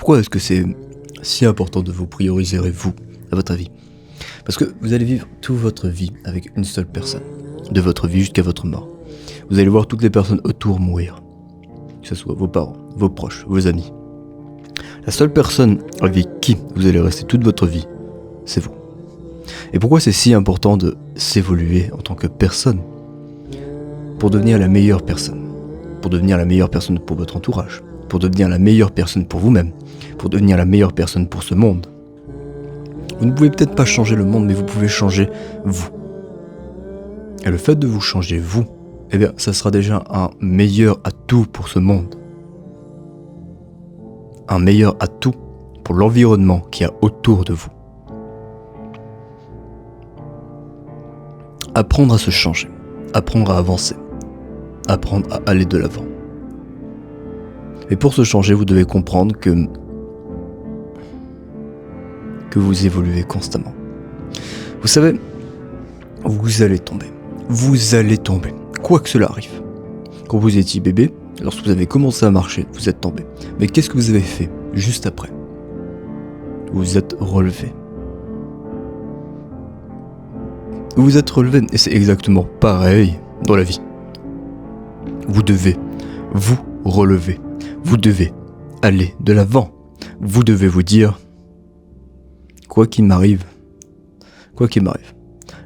Pourquoi est-ce que c'est si important de vous prioriser vous, à votre avis? Parce que vous allez vivre toute votre vie avec une seule personne, de votre vie jusqu'à votre mort. Vous allez voir toutes les personnes autour mourir, que ce soit vos parents, vos proches, vos amis. La seule personne avec qui vous allez rester toute votre vie, c'est vous. Et pourquoi c'est si important de s'évoluer en tant que personne? Pour devenir la meilleure personne. Pour devenir la meilleure personne pour votre entourage. Pour devenir la meilleure personne pour vous-même. Pour devenir la meilleure personne pour ce monde. Vous ne pouvez peut-être pas changer le monde, mais vous pouvez changer vous. Et le fait de vous changer vous, eh bien, ça sera déjà un meilleur atout pour ce monde. Un meilleur atout pour l'environnement qu'il y a autour de vous. Apprendre à se changer, apprendre à avancer, apprendre à aller de l'avant. Et pour se changer, vous devez comprendre que vous évoluez constamment. Vous savez, vous allez tomber. Vous allez tomber, quoi que cela arrive. Quand vous étiez bébé, lorsque vous avez commencé à marcher, vous êtes tombé. Mais qu'est-ce que vous avez fait juste après? Vous vous êtes relevé. Vous vous êtes relevé, et c'est exactement pareil dans la vie. Vous devez vous relever. Vous devez aller de l'avant. Vous devez vous dire, quoi qu'il m'arrive,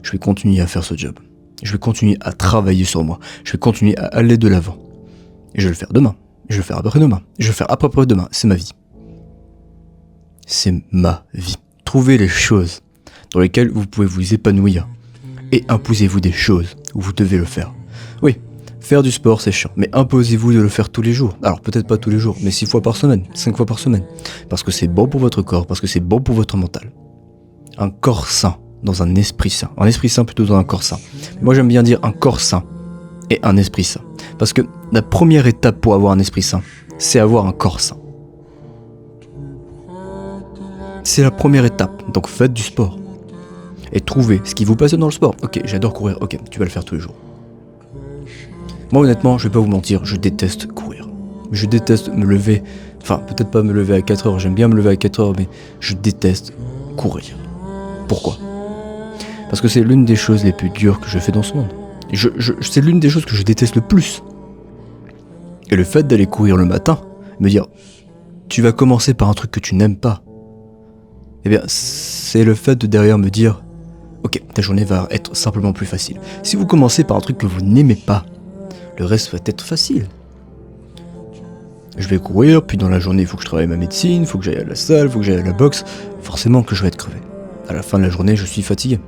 je vais continuer à faire ce job. Je vais continuer à travailler sur moi. Je vais continuer à aller de l'avant. Et je vais le faire demain. Je vais le faire après-demain. Je vais le faire après-demain. C'est ma vie. C'est ma vie. Trouvez les choses dans lesquelles vous pouvez vous épanouir. Et imposez-vous des choses où vous devez le faire. Oui, faire du sport c'est chiant, mais imposez-vous de le faire tous les jours. Alors peut-être pas tous les jours, mais 6 fois par semaine, 5 fois par semaine. Parce que c'est bon pour votre corps, parce que c'est bon pour votre mental. Un corps sain dans un esprit sain. Un esprit sain plutôt dans un corps sain. Moi j'aime bien dire un corps sain et un esprit sain. Parce que la première étape pour avoir un esprit sain, c'est avoir un corps sain. C'est la première étape, donc faites du sport. Et trouvez ce qui vous passionne dans le sport. Ok, j'adore courir, ok, tu vas le faire tous les jours. Moi honnêtement, je vais pas vous mentir, je déteste courir. Je déteste me lever, enfin peut-être pas me lever à 4 heures, j'aime bien me lever à 4 heures, mais je déteste courir. Pourquoi? Parce que c'est l'une des choses les plus dures que je fais dans ce monde. C'est l'une des choses que je déteste le plus. Et le fait d'aller courir le matin, me dire, tu vas commencer par un truc que tu n'aimes pas, eh bien c'est le fait de derrière me dire, ok, ta journée va être simplement plus facile. Si vous commencez par un truc que vous n'aimez pas, le reste va être facile. Je vais courir, puis dans la journée, il faut que je travaille ma médecine, il faut que j'aille à la salle, il faut que j'aille à la boxe. Forcément que je vais être crevé. À la fin de la journée, je suis fatigué.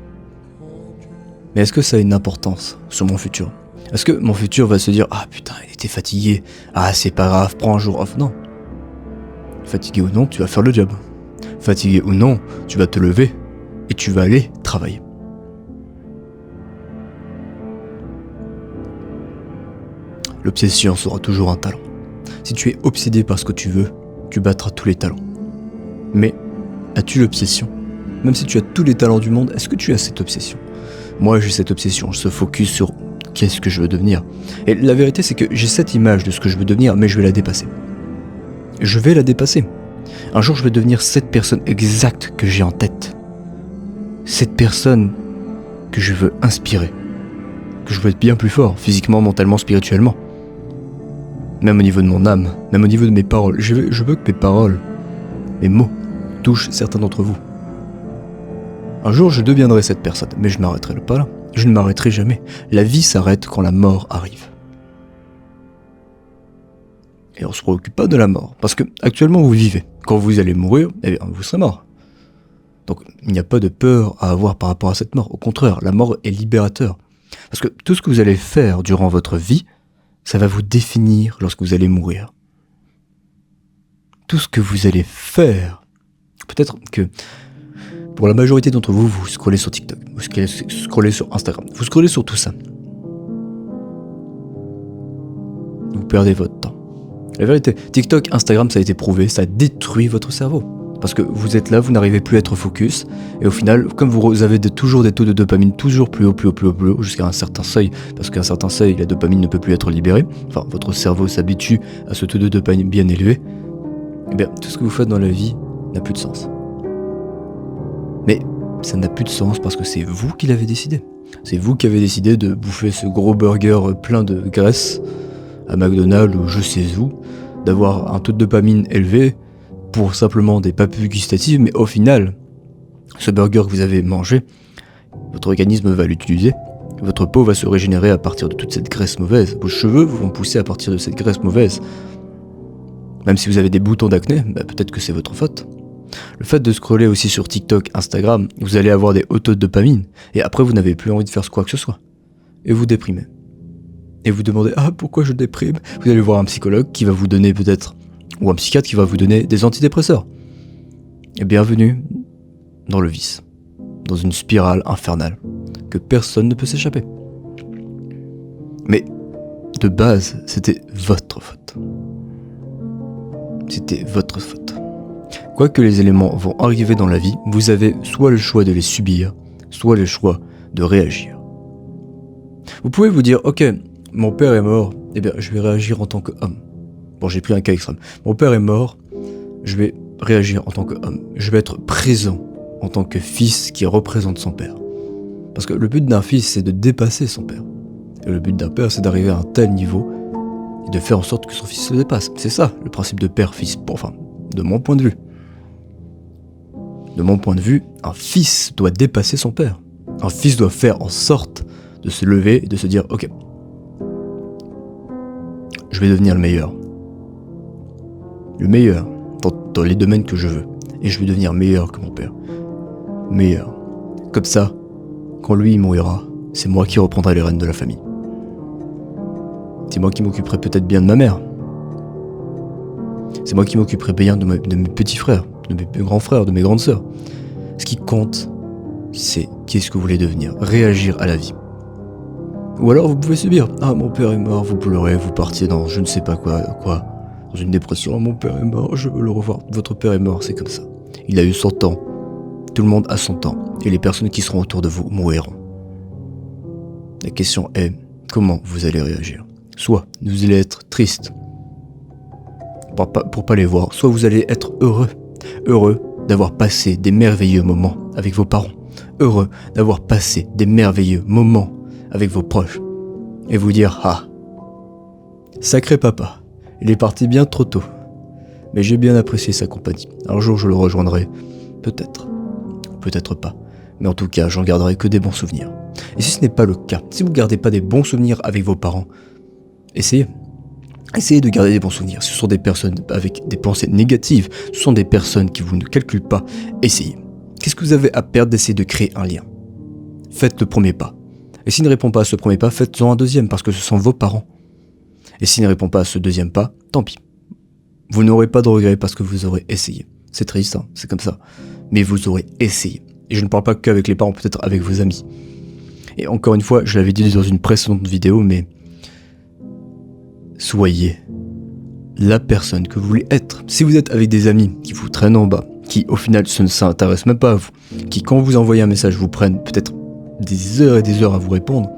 Mais est-ce que ça a une importance sur mon futur? Est-ce que mon futur va se dire, ah putain, il était fatigué, ah c'est pas grave, prends un jour off? Non. Fatigué ou non, tu vas faire le job. Fatigué ou non, tu vas te lever et tu vas aller travailler. L'obsession sera toujours un talent. Si tu es obsédé par ce que tu veux, tu battras tous les talents. Mais as-tu l'obsession? Même si tu as tous les talents du monde, est-ce que tu as cette obsession? Moi j'ai cette obsession, je se focus sur qu'est-ce que je veux devenir. Et la vérité c'est que j'ai cette image de ce que je veux devenir, mais je vais la dépasser. Je vais la dépasser. Un jour je vais devenir cette personne exacte que j'ai en tête. Cette personne que je veux inspirer. Que je veux être bien plus fort, physiquement, mentalement, spirituellement. Même au niveau de mon âme, même au niveau de mes paroles. Je veux que mes paroles, mes mots, touchent certains d'entre vous. Un jour, je deviendrai cette personne, mais je ne m'arrêterai pas là. Je ne m'arrêterai jamais. La vie s'arrête quand la mort arrive. Et on se préoccupe pas de la mort, parce que actuellement vous vivez. Quand vous allez mourir, eh bien, vous serez mort. Donc il n'y a pas de peur à avoir par rapport à cette mort. Au contraire, la mort est libérateur. Parce que tout ce que vous allez faire durant votre vie, ça va vous définir lorsque vous allez mourir. Tout ce que vous allez faire. Peut-être que pour la majorité d'entre vous, vous scrollez sur TikTok, vous scrollez sur Instagram, vous scrollez sur tout ça. Vous perdez votre temps. La vérité, TikTok, Instagram, ça a été prouvé, ça détruit votre cerveau. Parce que vous êtes là, vous n'arrivez plus à être focus, et au final, comme vous avez toujours des taux de dopamine toujours plus haut, jusqu'à un certain seuil, parce qu'à un certain seuil, la dopamine ne peut plus être libérée, enfin, votre cerveau s'habitue à ce taux de dopamine bien élevé, eh bien, tout ce que vous faites dans la vie n'a plus de sens. Mais ça n'a plus de sens parce que c'est vous qui l'avez décidé. C'est vous qui avez décidé de bouffer ce gros burger plein de graisse à McDonald's ou je sais où, d'avoir un taux de dopamine élevé pour simplement des papilles gustatives, mais au final, ce burger que vous avez mangé, votre organisme va l'utiliser, votre peau va se régénérer à partir de toute cette graisse mauvaise, vos cheveux vont pousser à partir de cette graisse mauvaise. Même si vous avez des boutons d'acné, peut-être que c'est votre faute. Le fait de scroller aussi sur TikTok, Instagram, vous allez avoir des hauts taux de dopamine, et après vous n'avez plus envie de faire quoi que ce soit. Et vous déprimez. Et vous demandez « Ah, pourquoi je déprime ?» Vous allez voir un psychologue qui va vous donner peut-être, ou un psychiatre qui va vous donner des antidépresseurs. Et bienvenue dans le vice, dans une spirale infernale, que personne ne peut s'échapper. Mais, de base, c'était votre faute. C'était votre faute. Quoi que les éléments vont arriver dans la vie, vous avez soit le choix de les subir, soit le choix de réagir. Vous pouvez vous dire, ok, mon père est mort, eh bien je vais réagir en tant qu'homme. Bon, j'ai pris un cas extrême. Mon père est mort, je vais réagir en tant qu'homme. Je vais être présent en tant que fils qui représente son père. Parce que le but d'un fils, c'est de dépasser son père. Et le but d'un père, c'est d'arriver à un tel niveau et de faire en sorte que son fils se dépasse. C'est ça, le principe de père-fils, enfin, de mon point de vue. De mon point de vue, un fils doit dépasser son père. Un fils doit faire en sorte de se lever et de se dire « Ok, je vais devenir le meilleur. Le meilleur dans les domaines que je veux. Et je vais devenir meilleur que mon père. Meilleur. Comme ça, quand lui il mourra, c'est moi qui reprendrai les rênes de la famille. C'est moi qui m'occuperai peut-être bien de ma mère. C'est moi qui m'occuperai bien de mes petits frères, de mes grands frères, de mes grandes sœurs. Ce qui compte, c'est qu'est-ce que vous voulez devenir, réagir à la vie. Ou alors vous pouvez subir. Ah, mon père est mort, vous pleurez, vous partiez dans je ne sais pas quoi, dans une dépression. Ah, mon père est mort, je veux le revoir. Votre père est mort, c'est comme ça. Il a eu 100 ans. Tout le monde a son temps. Et les personnes qui seront autour de vous mourront. La question est, comment vous allez réagir? Soit vous allez être triste pour pas les voir, soit vous allez être heureux d'avoir passé des merveilleux moments avec vos parents, heureux d'avoir passé des merveilleux moments avec vos proches, et vous dire « Ah, sacré papa, il est parti bien trop tôt, mais j'ai bien apprécié sa compagnie. Un jour je le rejoindrai, peut-être, peut-être pas, mais en tout cas j'en garderai que des bons souvenirs. » Et si ce n'est pas le cas, si vous ne gardez pas des bons souvenirs avec vos parents, essayez de garder des bons souvenirs. Ce sont des personnes avec des pensées négatives, ce sont des personnes qui vous ne calculent pas. Essayez. Qu'est-ce que vous avez à perdre d'essayer de créer un lien? Faites le premier pas. Et s'il ne répond pas à ce premier pas, faites-en un deuxième parce que ce sont vos parents. Et s'il ne répond pas à ce deuxième pas, tant pis. Vous n'aurez pas de regrets parce que vous aurez essayé. C'est triste, hein, c'est comme ça. Mais vous aurez essayé. Et je ne parle pas qu'avec les parents, peut-être avec vos amis. Et encore une fois, je l'avais dit dans une précédente vidéo, mais soyez la personne que vous voulez être. Si vous êtes avec des amis qui vous traînent en bas, qui au final ne s'intéressent même pas à vous, qui quand vous envoyez un message vous prennent peut-être des heures et des heures à vous répondre,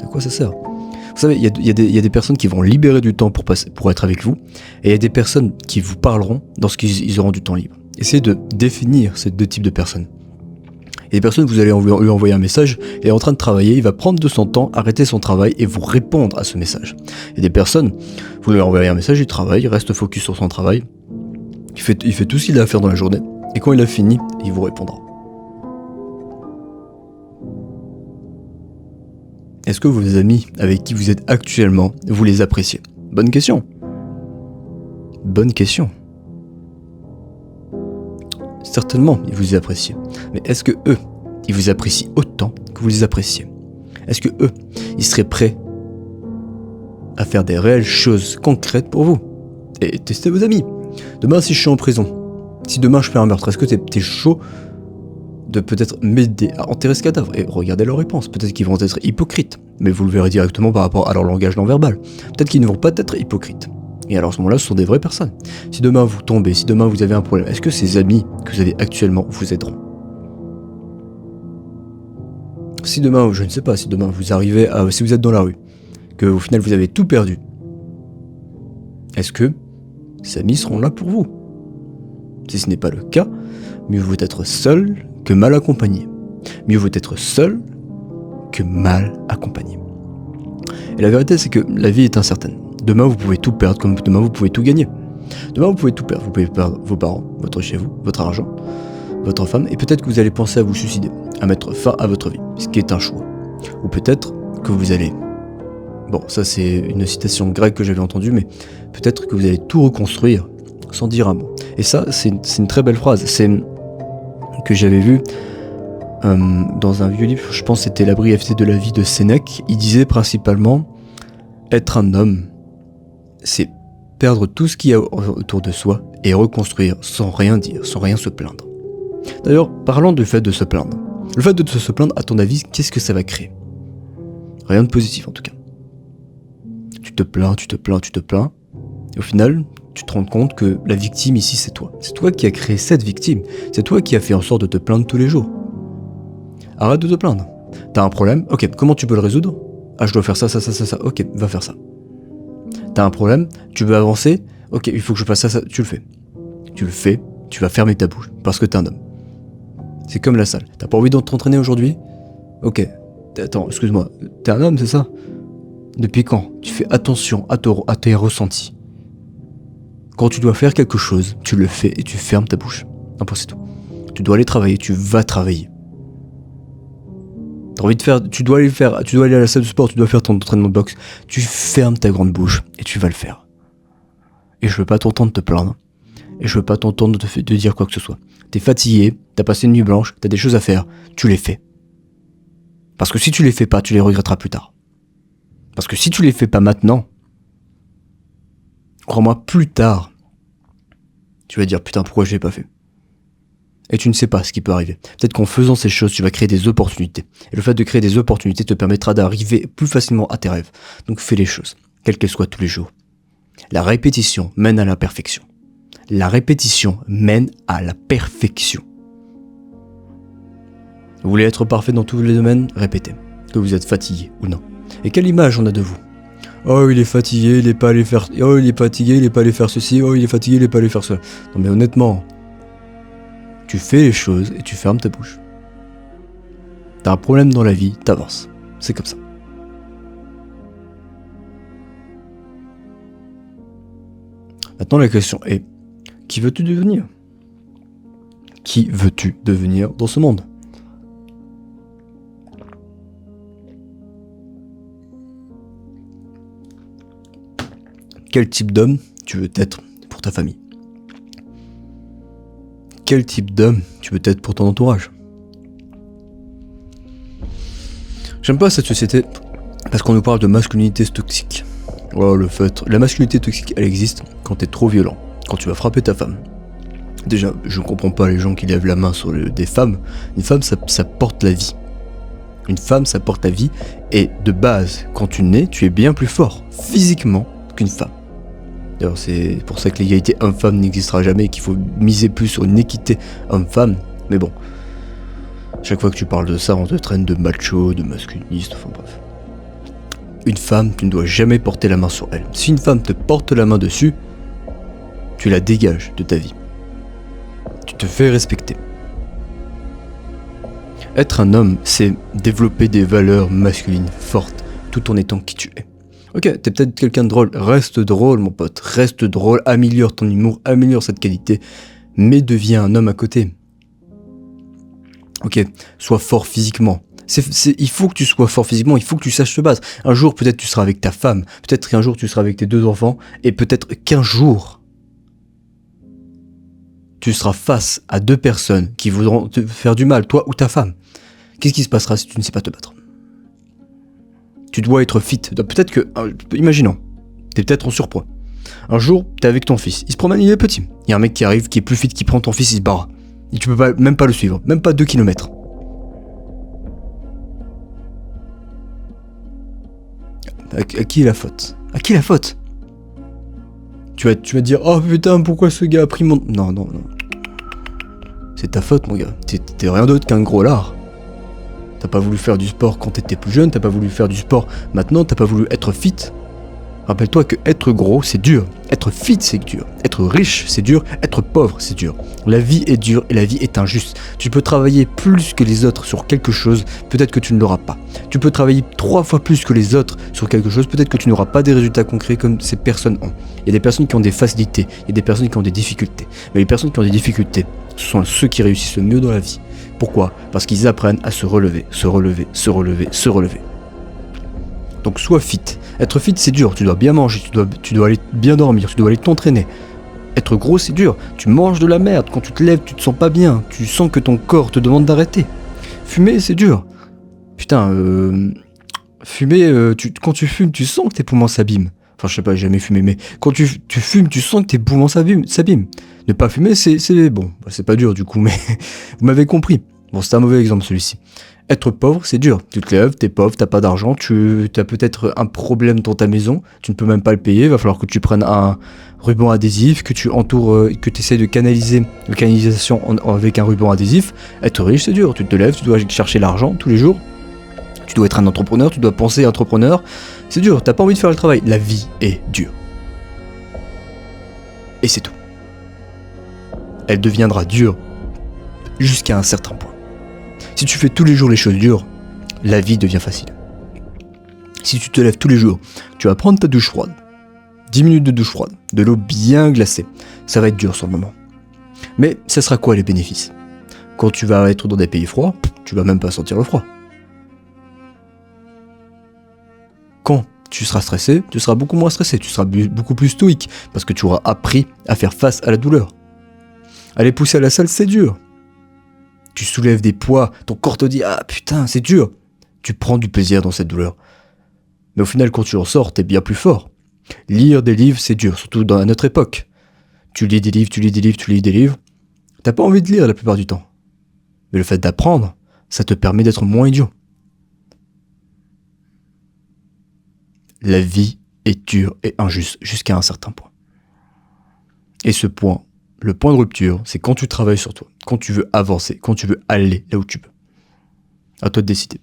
à quoi ça sert? Vous savez, il y a des personnes qui vont libérer du temps pour être avec vous, et il y a des personnes qui vous parleront lorsqu'ils auront du temps libre. Essayez de définir ces deux types de personnes. Il y a des personnes, vous allez lui envoyer un message, il est en train de travailler, il va prendre de son temps, arrêter son travail et vous répondre à ce message. Il y a des personnes, vous lui envoyez un message, il travaille, il reste focus sur son travail, il fait tout ce qu'il a à faire dans la journée, et quand il a fini, il vous répondra. Est-ce que vos amis avec qui vous êtes actuellement, vous les appréciez? Bonne question. Bonne question. Certainement, ils vous apprécient. Mais est-ce que eux, ils vous apprécient autant que vous les appréciez? Est-ce que eux, ils seraient prêts à faire des réelles choses concrètes pour vous? Et testez vos amis. Demain, si je suis en prison, si demain je fais un meurtre, est-ce que t'es chaud de peut-être m'aider à enterrer ce cadavre? Et regardez leurs réponses. Peut-être qu'ils vont être hypocrites, mais vous le verrez directement par rapport à leur langage non verbal. Peut-être qu'ils ne vont pas être hypocrites. Et alors à ce moment-là, ce sont des vraies personnes. Si demain vous tombez, si demain vous avez un problème, est-ce que ces amis que vous avez actuellement vous aideront? Si demain, je ne sais pas, si demain vous arrivez à... Si vous êtes dans la rue, que au final vous avez tout perdu, est-ce que ces amis seront là pour vous? Si ce n'est pas le cas, mieux vaut être seul que mal accompagné. Mieux vaut être seul que mal accompagné. Et la vérité, c'est que la vie est incertaine. Demain, vous pouvez tout perdre, comme demain, vous pouvez tout gagner. Demain, vous pouvez tout perdre. Vous pouvez perdre vos parents, votre chez vous, votre argent, votre femme, et peut-être que vous allez penser à vous suicider, à mettre fin à votre vie, ce qui est un choix. Ou peut-être que vous allez... Bon, ça c'est une citation grecque que j'avais entendue, mais peut-être que vous allez tout reconstruire sans dire un mot. Et ça, c'est une très belle phrase. C'est que j'avais vu dans un vieux livre, je pense que c'était La brièveté de la vie de Sénèque. Il disait principalement, être un homme, c'est perdre tout ce qu'il y a autour de soi et reconstruire sans rien dire, sans rien se plaindre. D'ailleurs, parlons du fait de se plaindre. Le fait de se plaindre, à ton avis, qu'est-ce que ça va créer? Rien de positif en tout cas. Tu te plains, et au final, tu te rends compte que la victime ici, c'est toi. C'est toi qui as créé cette victime. C'est toi qui as fait en sorte de te plaindre tous les jours. Arrête de te plaindre. T'as un problème, ok, comment tu peux le résoudre? Ah, je dois faire ça, ok, va faire ça. T'as un problème, tu veux avancer, ok, il faut que je fasse ça, tu le fais. Tu le fais, tu vas fermer ta bouche, parce que t'es un homme. C'est comme la salle. T'as pas envie de t'entraîner aujourd'hui? Ok, attends, excuse-moi, t'es un homme, c'est ça? Depuis quand tu fais attention à tes ressentis? Quand tu dois faire quelque chose, tu le fais et tu fermes ta bouche. Un point, c'est tout. Tu dois aller travailler, tu vas travailler. T'as envie de faire, tu dois aller à la salle de sport, tu dois faire ton entraînement de boxe. Tu fermes ta grande bouche et tu vas le faire. Et je veux pas t'entendre te plaindre. Et je veux pas t'entendre de dire quoi que ce soit. T'es fatigué, t'as passé une nuit blanche, t'as des choses à faire, tu les fais. Parce que si tu les fais pas, tu les regretteras plus tard. Parce que si tu les fais pas maintenant, crois-moi, plus tard, tu vas dire putain pourquoi je l'ai pas fait. Et tu ne sais pas ce qui peut arriver. Peut-être qu'en faisant ces choses, tu vas créer des opportunités. Et le fait de créer des opportunités te permettra d'arriver plus facilement à tes rêves. Donc fais les choses, quelles qu'elles soient tous les jours. La répétition mène à la perfection. La répétition mène à la perfection. Vous voulez être parfait dans tous les domaines? Répétez. Que vous êtes fatigué ou non. Et quelle image on a de vous? Oh, il est fatigué, il est pas allé faire... Oh, il est fatigué, il est pas allé faire ceci. Oh, il est fatigué, il est pas allé faire cela. Non mais honnêtement, tu fais les choses et tu fermes ta bouche. T'as un problème dans la vie, t'avances. C'est comme ça. Maintenant la question est, qui veux-tu devenir? Qui veux-tu devenir dans ce monde? Quel type d'homme tu veux être pour ta famille? Quel type d'homme tu veux être pour ton entourage? J'aime pas cette société parce qu'on nous parle de masculinité toxique. Oh, la masculinité toxique, elle existe quand t'es trop violent, quand tu vas frapper ta femme. Déjà, je comprends pas les gens qui lèvent la main sur des femmes. Une femme, ça porte la vie. Une femme, ça porte la vie. Et de base, quand tu nais, tu es bien plus fort physiquement qu'une femme. D'ailleurs, c'est pour ça que l'égalité homme-femme n'existera jamais et qu'il faut miser plus sur une équité homme-femme. Mais bon, chaque fois que tu parles de ça, on te traîne de macho, de masculiniste, enfin bref. Une femme, tu ne dois jamais porter la main sur elle. Si une femme te porte la main dessus, tu la dégages de ta vie. Tu te fais respecter. Être un homme, c'est développer des valeurs masculines fortes, tout en étant qui tu es. Ok, t'es peut-être quelqu'un de drôle, reste drôle mon pote, reste drôle, améliore ton humour, améliore cette qualité, mais deviens un homme à côté. Ok, sois fort physiquement. Il faut que tu sois fort physiquement, il faut que tu saches te battre. Un jour, peut-être tu seras avec ta femme, peut-être qu'un jour tu seras avec tes 2 enfants, et peut-être qu'un jour, tu seras face à 2 personnes qui voudront te faire du mal, toi ou ta femme. Qu'est-ce qui se passera si tu ne sais pas te battre? Tu dois être fit. Peut-être que, imaginons, t'es peut-être en surpoids. Un jour, t'es avec ton fils, il se promène, il est petit. Il y a un mec qui arrive, qui est plus fit, qui prend ton fils, il se barre. Et tu peux même pas le suivre, même pas 2 kilomètres. À qui est la faute? À qui est la faute? Tu vas te dire, oh putain, pourquoi ce gars a pris mon... Non. C'est ta faute, mon gars. T'es rien d'autre qu'un gros lard. T'as pas voulu faire du sport quand t'étais plus jeune, t'as pas voulu faire du sport maintenant, t'as pas voulu être fit. Rappelle-toi que être gros, c'est dur. Être fit, c'est dur. Être riche, c'est dur. Être pauvre, c'est dur. La vie est dure et la vie est injuste. Tu peux travailler plus que les autres sur quelque chose, peut-être que tu ne l'auras pas. Tu peux travailler 3 fois plus que les autres sur quelque chose, peut-être que tu n'auras pas des résultats concrets comme ces personnes ont. Il y a des personnes qui ont des facilités, il y a des personnes qui ont des difficultés. Mais les personnes qui ont des difficultés, ce sont ceux qui réussissent le mieux dans la vie. Pourquoi ? Parce qu'ils apprennent à se relever, se relever, se relever, se relever. Donc sois fit. Être fit, c'est dur, tu dois bien manger, tu dois aller bien dormir, tu dois aller t'entraîner. Être gros, c'est dur, tu manges de la merde, quand tu te lèves, tu te sens pas bien, tu sens que ton corps te demande d'arrêter. Fumer, c'est dur. Putain, fumer, quand tu fumes, tu sens que tes poumons s'abîment. Enfin, je sais pas, j'ai jamais fumé, mais quand tu fumes, tu sens que tes poumons s'abîment. Ne pas fumer, c'est bon, c'est pas dur du coup, mais vous m'avez compris. Bon, c'est un mauvais exemple celui-ci. Être pauvre, c'est dur. Tu te lèves, t'es pauvre, t'as pas d'argent, tu as peut-être un problème dans ta maison, tu ne peux même pas le payer, il va falloir que tu prennes un ruban adhésif, que tu entoures, que tu essaies de canaliser la canalisation avec un ruban adhésif. Être riche, c'est dur. Tu te lèves, tu dois chercher l'argent tous les jours. Tu dois être un entrepreneur, tu dois penser entrepreneur. C'est dur, t'as pas envie de faire le travail. La vie est dure. Et c'est tout. Elle deviendra dure jusqu'à un certain point. Si tu fais tous les jours les choses dures, la vie devient facile. Si tu te lèves tous les jours, tu vas prendre ta douche froide, 10 minutes de douche froide, de l'eau bien glacée. Ça va être dur sur le moment. Mais ça sera quoi les bénéfices ? Quand tu vas être dans des pays froids, tu vas même pas sentir le froid. Quand tu seras stressé, tu seras beaucoup moins stressé, tu seras beaucoup plus stoïque, parce que tu auras appris à faire face à la douleur. Aller pousser à la salle, c'est dur. Tu soulèves des poids, ton corps te dit « Ah putain, c'est dur !» Tu prends du plaisir dans cette douleur. Mais au final, quand tu en sors, t'es bien plus fort. Lire des livres, c'est dur, surtout dans notre époque. Tu lis des livres. T'as pas envie de lire la plupart du temps. Mais le fait d'apprendre, ça te permet d'être moins idiot. La vie est dure et injuste jusqu'à un certain point. Et ce point, le point de rupture, c'est quand tu travailles sur toi, quand tu veux avancer, quand tu veux aller là où tu peux. À toi de décider.